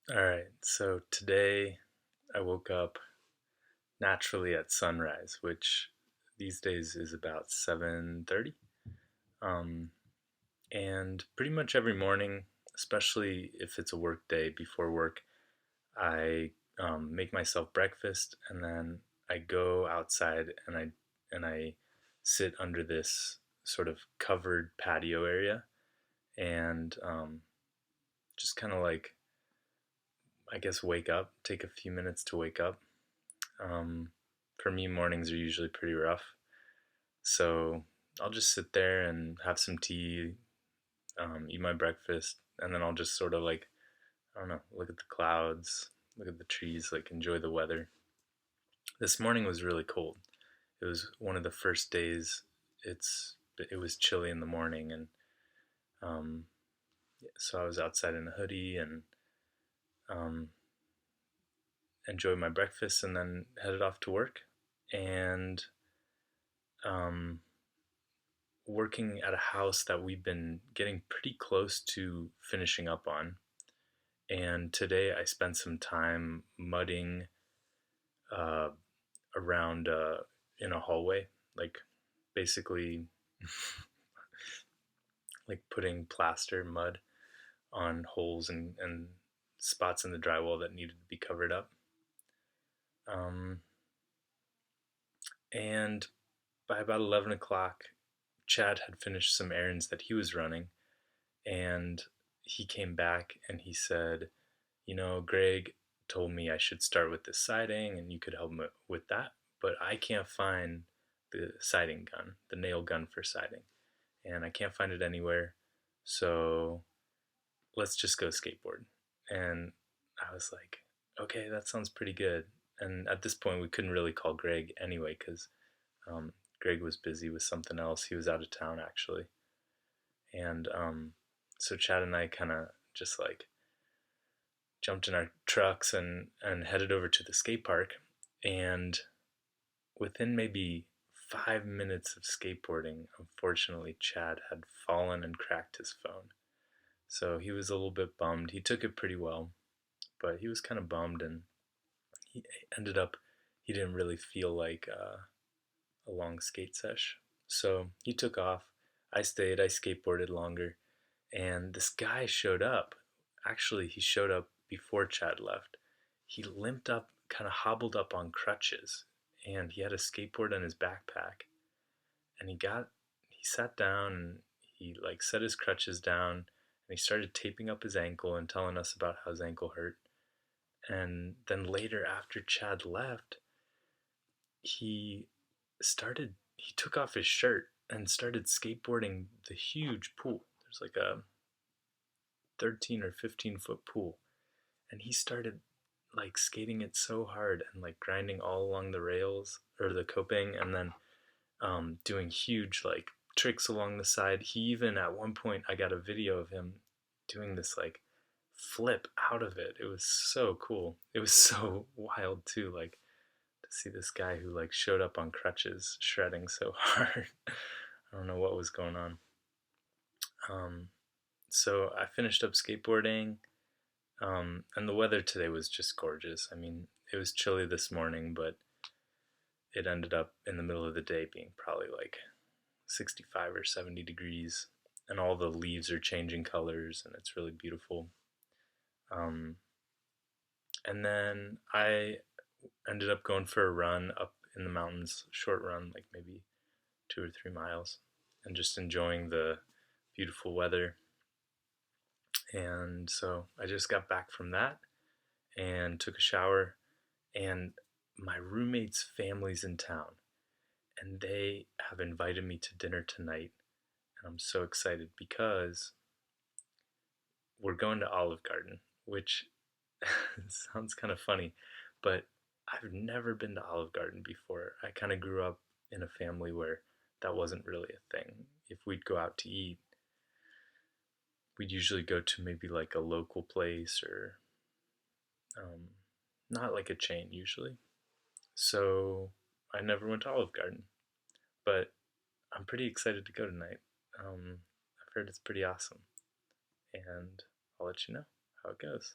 All right, so today I woke up naturally at sunrise, which these days is about 7:30. Um, and pretty much every morning, especially if it's a work day before work, I make myself breakfast and then I go outside and I sit under this sort of covered patio area and just kind of like I guess wake up, take a few minutes to wake up. Um, for me, mornings are usually pretty rough. So I'll just sit there and have some tea, eat my breakfast, and then I'll just sort of like, I don't know, look at the clouds, look at the trees, like enjoy the weather. This morning was really cold. It was one of the first days it was chilly in the morning, and um, so I was outside in a hoodie and um, enjoyed my breakfast, and then headed off to work. And um, working at a house that we've been getting pretty close to finishing up on. And today I spent some time mudding uh, around in a hallway, like basically like putting plaster mud on holes and spots in the drywall that needed to be covered up. Um, and by about 11 o'clock, Chad had finished some errands that he was running, and he came back and he said, Greg told me I should start with the siding and you could help me with that, but I can't find the siding gun, the nail gun for siding, and I can't find it anywhere. So let's just go skateboard. And I was like, okay, that sounds pretty good. And at this point, we couldn't really call Greg anyway because Greg was busy with something else. He was out of town actually. And so Chad and I kind of just like jumped in our trucks and headed over to the skate park. And within maybe 5 minutes of skateboarding, unfortunately, Chad had fallen and cracked his phone. So he was a little bit bummed. He took it pretty well, but he was kind of bummed, and he ended up, he didn't really feel like a long skate sesh. So he took off. I stayed, I skateboarded longer, and this guy showed up. Actually, he showed up before Chad left. He limped up, kind of hobbled up on crutches, and he had a skateboard in his backpack. And he sat down and he like set his crutches down and he started taping up his ankle and telling us about how his ankle hurt. And then later, after Chad left, he he took off his shirt and started skateboarding the huge pool. There's like a 13 or 15-foot pool, and he started like skating it so hard and like grinding all along the rails or the coping, and then doing huge like tricks along the side. He even at one point I got a video of him doing this like flip out of it. It was so cool. It was so wild too, like to see this guy who like showed up on crutches shredding so hard. I don't know what was going on. Um, so I finished up skateboarding, and the weather today was just gorgeous. I mean, it was chilly this morning, but it ended up in the middle of the day being probably like 65 or 70 degrees, and all the leaves are changing colors, and it's really beautiful. Um, and then I ended up going for a run up in the mountains, short run, like maybe 2 or 3 miles, and just enjoying the beautiful weather. And so I just got back from that and took a shower, and my roommate's family's in town, and they have invited me to dinner tonight. And I'm so excited because we're going to Olive Garden, which sounds kind of funny, but I've never been to Olive Garden before. I kind of grew up in a family where that wasn't really a thing. If we'd go out to eat, we'd usually go to maybe like a local place or um, not like a chain usually. So I never went to Olive Garden, but I'm pretty excited to go tonight. I've heard it's pretty awesome, and I'll let you know how it goes.